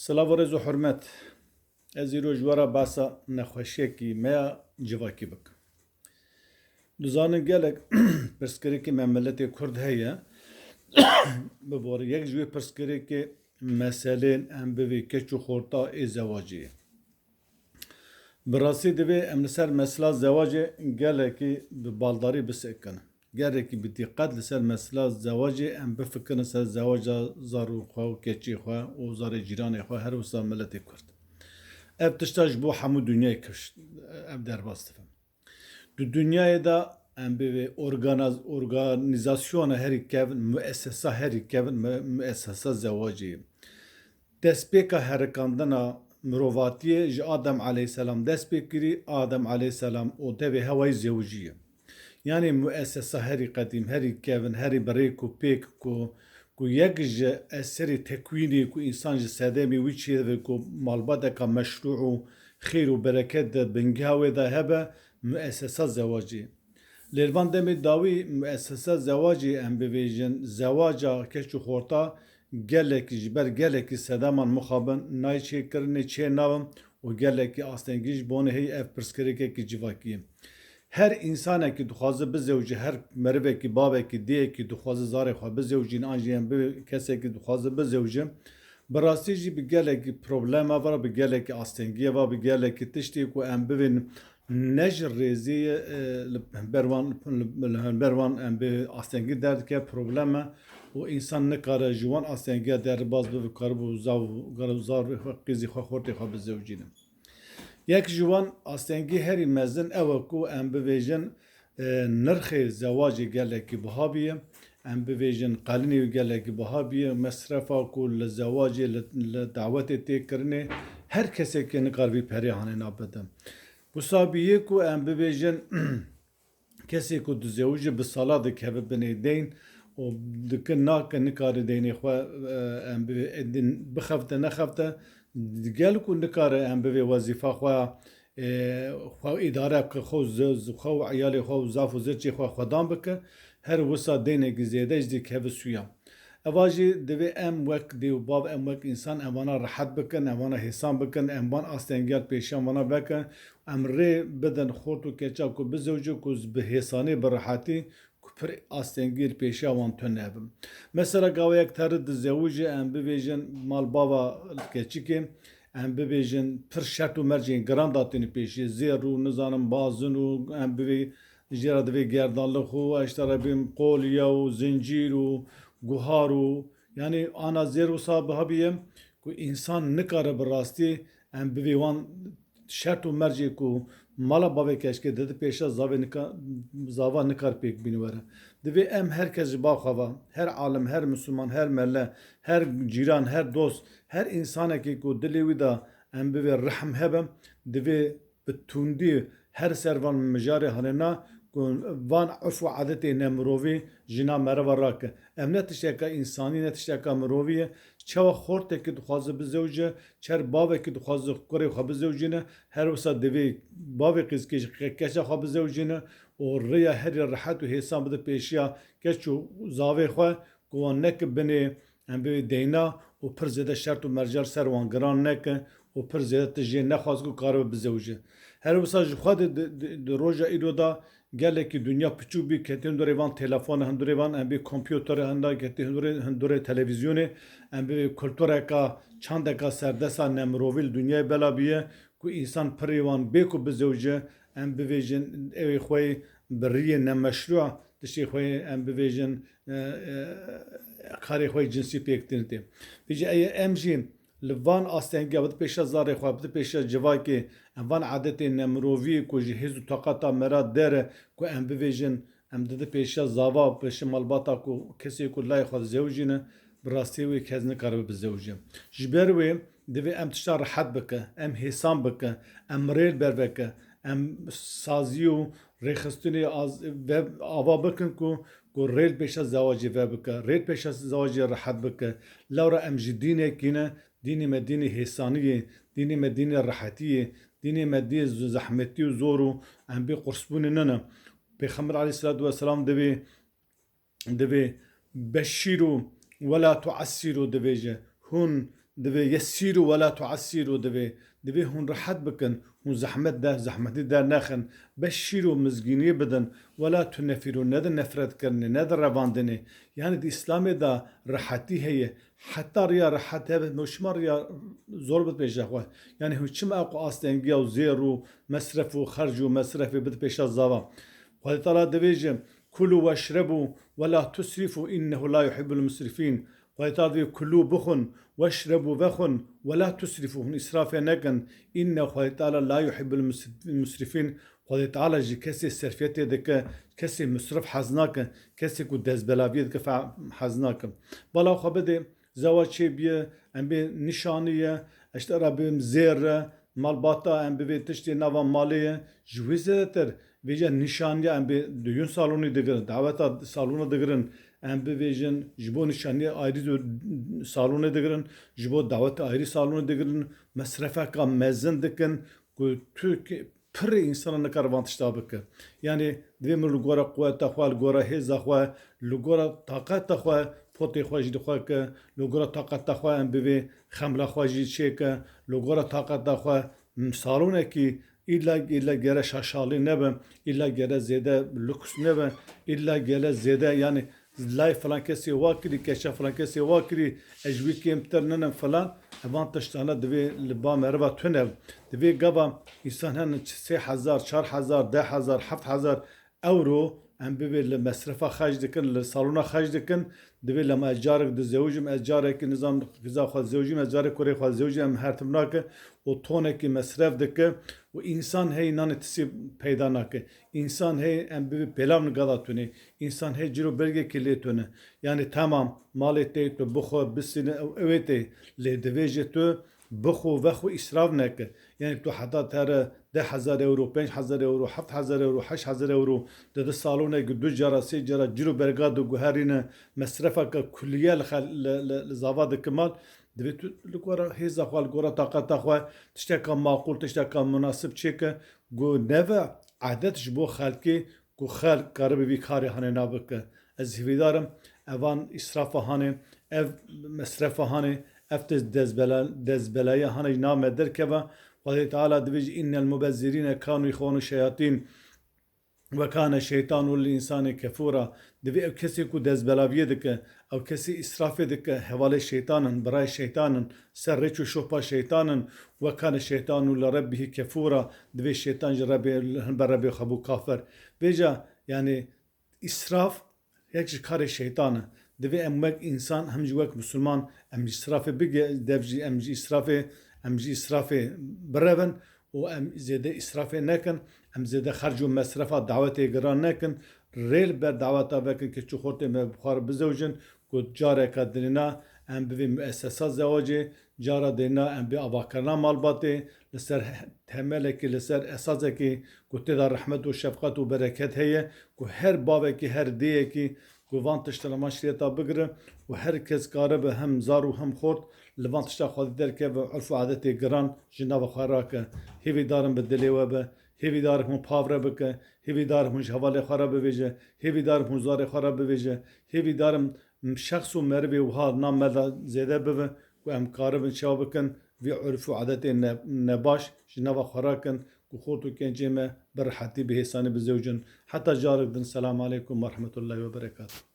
Silav rêz û hurmet, ez îro ji we re behsa nexweşiyekî me ya civakî bikim. Dizanin gelek pirsgirêkê me milletê Kurd heye, bi borî yek ji wê pirsgirêkê meselên em bi vê keç û xorta ê zewacê ye. Bi rastî divê em li ser mesela zewacê gelekî bi baldarî bisekinin. Gelekî bi dîqet li ser mesela zewacê em bifikirin ser zewaca zarokxwe û keçê xwe û zarê cîranê xwe her wisa milletê Kurd. Ev tişta ji bo hemû dünyayê ev derbas dibin. Di dünyayê de em bi vê organîzasyona herî kevin, müessesa herî kevin, müessesa zewacê ye. Destpêka herikandina mirovatiyê ji Adem aleyhisselam dest pê kirî, Adem aleyhisselam û devê hewayî zewcî ye. Yani müessesa herî qedîm, herî kevin, herî birêk û pêk ku yek ji eserê tekwînê ku însan ji sedemê wî çêve ku malbateka meşrû û xêr û bereket de bingeh wê de hebe müessesa zewacê. Lêvan demê dawî müessesa zewacê em bibêjin zewaca keç û xorta gelekî ji ber gelekî sedaman mixabin nayê çêkirinê çê nabin û gelekî astengî ji bonê hey ev pirsgirêkekî civakî ye. Her insanekî dixwaze bizewce, her merivekî, bavekî, dêyekî dixwaze zarê xwe bizewcîn an jî em bi kesekî dixwaze bizewce, bi rastî jî bi gelekî problema var, bi gelekî astengiye var, bi gelekî tiştê ku em bivên ne ji rêziyê li berwan em bi astengî derdike probleme û însan nikare ji wan astengiya derbas bibe karibû zarê xwe qîzê xwe xortê xwe bizewcînin. Yek ji wan astengî herî mezin ew e ku em bibêjin nirxê zewacê gelekî biha bîye, em bibêjin qelînê wî gelekî biha bîye, mesrefa ku li zewacê li dawetê têkirinê her kesekê nikar vî perê hanêna bide. Wisa bîyê ku em bibêjin kesê ku dizewucî bi sala dikeve binê deyn û dikin nakin nikare deynê xwe em bixefte nexefte gel ku nikare em bivê wezîfa xwe îdare bike xwe û eyalê xwe û zaf û zirçê xwe xwedan bike her wisa deynekî zêde ji dikeve suya. Eva jî divê em wek dê û bav em wek însan em vana rehet bikin, em vana hêsan bikin, em van astengiyat pêşiyan vana vekin, em rê bidin xort û keça ku bizewce ku bi hêsanî bi rehetî ku pir astengî li pêşiya wan tune bim. Mesela gawek terî dizewicê em bibêjin malbava keçikê em bibêjin pir şert û mercên giran datîne pêşî zêr û nizanim bazin û em bivê jî re divê gerdanlik û eştera bîn qolya û zincîr û guhar û yani ana zêr wisa biha bîye ku însan nikare bi rastî em bivê wan şert û mercê ku mala bavê keşkê didi pêşa zava nikar pêk bîne were. Divê em herkes ji bav xwe ve, her alim, her Müslüman, her melle, her cîran, her dost, her însanekî ku dilê wî de em bivê rehm hebe, divê bi tundî her ser van mijarê hanêna ku van urf û adetê nemirovî jina mereva rake. Em ne tişteka însanî ne tişteka mirovî ye. Çawa xortekî dixwaze bizewce, çer bavekî dixwaze kurê xwe bizewcîne, her wisa divê bavê qîzkê ji keça xwe bizewcîne û rêya herî rehet û hêsan bide pêşiya keç û zavê xwe ku wan neke binê em bivê deyna û pir zêde şert û mercer ser wan giran neke û pir zêde tijê nexwaz ku karibe bizewce. Her wisa ji xwe di roja îro da gelekî dunya piçûk bî ketî hundirê van telefona hundirê van em bê kompyuterê henda ketî hundirê televizyonê em bivê kultureka çandeka serdesa nemirovî li dunyayê bela bîye ku însan pirê wan bê ku bizewce em bibêjin evê xwe bi rîyê nemeşrû tiştê xwe em bibêjin karê xwe cinsî pêkirine tê. Pêjî em jî li van astengiya bide pêşa zarê xwe bide pêşa civakê em van adetê nemirovî ku ji hêz û taqata mera dere ku em bibêjin em dide pêşa zava pêşa malbata ku kesê ku layê xwe dizewcîne bi rastî wê kes nikaribe bizewce. Ji ber wê divê em tişta rehet bike, em hêsan bike, em rêl berveke, em sazî û rêxistinê ava bikin ku rêl pêşa zewacê vebike, rêl pêşa zewacê rehet bike. Lewra em ji dînekî ne, dînê me dînê hêsanî ye, dînê me dînê rehetî ye, dînê me dînê zehmetî û zor û em bê qursbûnê nine. Pêxember aleyhisselatu vesselam divê beşîr û wela tuessîrû dibêje. Hûn دوی یسیرو ولا تعسیرو دوی هون راحت بکن هون زحمتی در نخن بشیرو مزگینی بدن ولا تنفیرو ندن نفرت کرنه ندن رواندنه یعنی دی اسلام دا راحتی هیه حتی ریا راحت هبه مشمار ریا زور بد پیش خواه یعنی هون چم اقو آستنگی و زیر و مصرف و خرج و مصرف بد پیش زاوا خواهی تعالی دویجم كلوا واشربوا ولا تسرفوا إنه لا يحب المسرفين خواهي كلوا بخن واشربوا بخن ولا تسرفوا من إسراف نكن إنه خواهي تعالى لا يحب المسرفين خواهي تعالى جي كسي السرفيتي دك كسي مصرف حزناك كسي كو دزبلاوية دك حزناك بلا خبدي زواج شي بيه ام بي نشانية اشترى بمزير مالباتا ام بي تشتي نوا مالية جويزتر ویژه نشانی ام به düğün salonu دگرن دعوت salonu دگرن ام به ویژن جبو نشانی ayrı salonu دگرن جبو دعوت ayrı salonu دگرن مصرفه کا مزن دکن کو Türk پر insanın ne kadar avantajlı bıkı. Yani devamlı lugora kuvvet tahval lugora heza khwa lugora takat tahva poti khwa jid khwa ke lugora takat tahva em be khamla khwa jid çeke lugora takat tahva salonu ki İlla gere şaşalı ne be, illa gere zede lüks ne be, illa gere zede yani lay falan kesi vakri, keşa falan kesi vakri, ecvi kemternen falan, avantajlarına devi liba merva tünev, devi gaba insan hen 3000, 4000, 10000, 7000 euro em bibe le mesrafa xarj dikin, le salona xarj dikin, devi lema ecarek de zevcim ecarek nizam giza xwa zevcim ecarek kore xwa zevcim her timnake o toneki mesraf dike و انسان هی نان تسی پیدا نکه انسان هی ام بی پلام نگادتونه انسان هی جرو برگه کلیتونه یعنی تمام مالتی تو بخو بسینه اویتی لدویجه تو بخو وخو اسراف نکه یعنی تو حتی تر 10,000 euro 5,000 euro 7,000 euro 8,000 euro ده سالونه دو جرا سه جرا جرو برگاد و گهرینه مصرفه که کلیه لزاواد کمال دویت لکورا هیزا خوال گورا طاقت خوا تشتکا معقول تشتکا مناسب چیکه گو نوع عادتش بو خالکی گو خال کارب بی کاری هنه نابکه از هیدارم اوان اسراف هنه اف مصرف هنه اف دزبلای هنه نام در که و خدای تعالی دویج این المبذرین کانو اخوان الشیاطین وكان الشيطان للإنسان كفورا دبي أو كسي كو دزبلاوية دكا أو كسي إسراف دكا حوالي شيطانا براي شيطانا سرچو شوبا شيطانا وكان الشيطان لربه كفورا دبي الشيطان ربي خبو كافر بيجا يعني إسراف يكش كار الشيطان دبي أمك إنسان هم جواك مسلمان أم إسراف بيجي دبجي أم جي إسراف بربن و ام زیاده اسراف نکن ام زیاده خرج و مصرف دعوت گران نکن ریل بر دعوت وکن که چه خورده بخار بزوجن که جاره کدرینا ام به مؤسسات زواجه جاره دینا ام به آباکرنا مالباته لسر تمله که لسر اساسه که گوته در رحمت و شفقت و برکت هیه که هر بابه که هر دیه که گوان تشترمان شریعتا بگره و هر کس کاره به هم زار و هم خورد لبان تشتا خواهد در که و عرف و عادت گران جناب خواه که هیوی دارم به دلی و به هیوی دارم هم پاوره بکه هیوی دارم هم حواله خواه بویجه هیوی دارم هم زار خواه بویجه هیوی دارم شخص و مروی و ها نام مدا زیده بوه و ام کاره بن شاو بکن و عرف و عادت نباش جناب خواه کن و خورتو کنجیمه برحتی به حسان بزوجن حتی جارک دن سلام علیکم و رحمت الله و برکاته